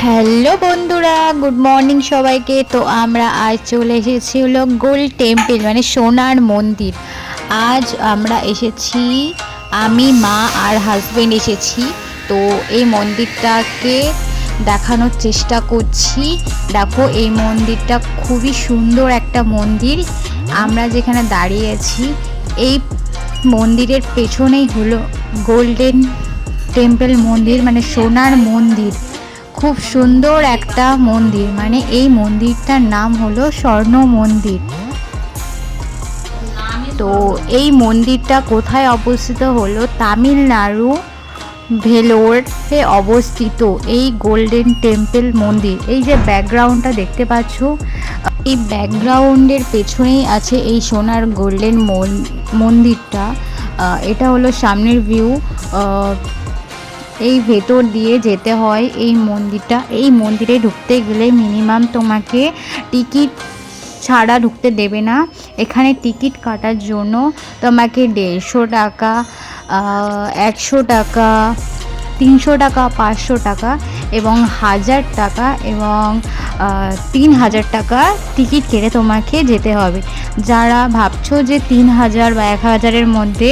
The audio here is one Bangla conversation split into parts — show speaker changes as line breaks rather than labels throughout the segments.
হ্যালো বন্ধুরা, গুড মর্নিং সবাইকে। তো আমরা আজ চলে এসেছি হলো গোল্ড টেম্পল মানে সোনার মন্দির। আজ আমরা এসেছি, আমি মা আর হাজবেন্ড এসেছি। তো এই মন্দিরটাকে দেখানোর চেষ্টা করছি। দেখো এই মন্দিরটা খুবই সুন্দর একটা মন্দির। আমরা যেখানে দাঁড়িয়ে আছি এই মন্দিরের পেছনেই হলো গোল্ডেন টেম্পল মন্দির মানে সোনার মন্দির। খুব সুন্দর একটা মন্দির, মানে এই মন্দিরটার নাম হলো স্বর্ণ মন্দির। তো এই মন্দিরটা কোথায় অবস্থিত হলো তামিলনাড়ু ভেলোরে অবস্থিত এই গোল্ডেন টেম্পল মন্দির। এই যে ব্যাকগ্রাউন্ডটা দেখতে পাচ্ছ, এই ব্যাকগ্রাউন্ডের পেছনেই আছে এই সোনার গোল্ডেন মন্দিরটা। এটা হলো সামনের ভিউ। এই ভেতর দিয়ে যেতে হয় এই মন্দিরটা। এই মন্দিরে ঢুকতে গেলে মিনিমাম তোমাকে টিকিট ছাড়া ঢুকতে দেবে না। এখানে টিকিট কাটার জন্য তোমাকে 150 টাকা, 100 টাকা, 300 টাকা, 500 টাকা এবং 1000 টাকা এবং 3000 টাকা টিকিট কেটে তোমাকে যেতে হবে। যারা ভাবছো যে 3000 বা 1000-এর মধ্যে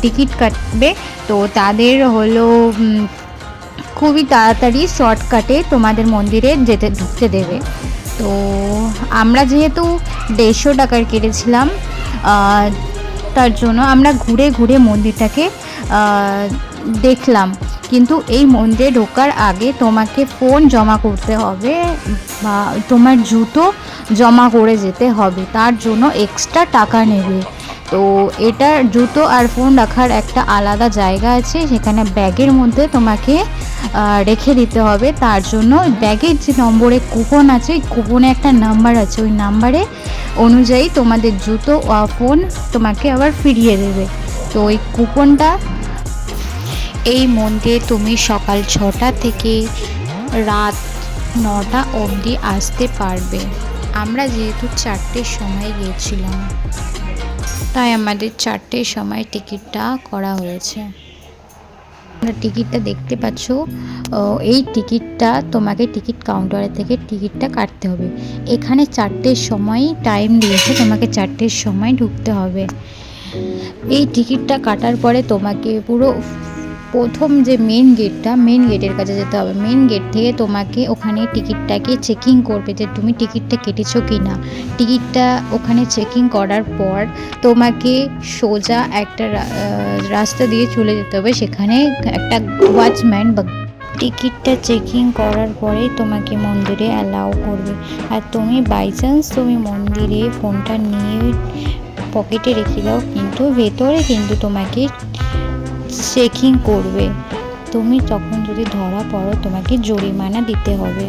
টিকিট কাটবে, তো তাদের হলো খুবই তাড়াতাড়ি শর্টকাটে তোমাদের মন্দিরে ঢুকতে দেবে। তো আমরা যেহেতু 150 টাকার কেটেছিলাম, তার জন্য আমরা ঘুরে ঘুরে মন্দিরটাকে দেখলাম। কিন্তু এই মন্দিরে ঢোকার আগে তোমাকে ফোন জমা করতে হবে বা তোমার জুতো জমা করে যেতে হবে, তার জন্য এক্সট্রা টাকা নেবে। তো এটা জুতো আর ফোন রাখার একটা আলাদা জায়গা আছে, সেখানে ব্যাগের মধ্যে তোমাকে রেখে দিতে হবে। তার জন্য ব্যাগের যে নম্বরে কুপন আছে, ওই কুপনে একটা নাম্বার আছে, ওই নাম্বারে অনুযায়ী তোমাদের জুতো আর ফোন তোমাকে আবার ফিরিয়ে দেবে। তো ওই কুপনটা এই মন্দিরে তুমি সকাল 6টা থেকে রাত 9টা অবধি আসতে পারবে। আমরা যেহেতু 4টের সময় গিয়েছিলাম, তাই আমাদের 4টের সময় টিকিটটা করা হয়েছে। তোমরা টিকিটটা দেখতে পাচ্ছ, এই টিকিটটা তোমাকে টিকিট কাউন্টারে থেকে টিকিটটা কাটতে হবে। এখানে 4টের সময় টাইম দিয়েছে, তোমাকে 4টের সময় ঢুকতে হবে। এই টিকিটটা কাটার পরে তোমাকে পুরো প্রথম যে মেন গেটের কাছে যেতে হবে। মেন গেট থেকে তোমাকে ওখানে টিকিটটাকে চেকিং করবে যে তুমি টিকিটটা কেটেছো কি না। টিকিটটা ওখানে চেকিং করার পর তোমাকে সোজা একটা রাস্তা দিয়ে চলে যেতে হবে। সেখানে একটা ওয়াচম্যান বা টিকিটটা চেকিং করার পরে তোমাকে মন্দিরে অ্যালাউ করবে। আর তুমি বাই চান্স তুমি মন্দিরে ফোনটা নিয়ে পকেটে রেখে দাও, কিন্তু ভেতরে কিন্তু তোমাকে চেকিং করবে। তুমি তখন যদি ধরা পড়ো তোমাকে জরিমানা দিতে হবে।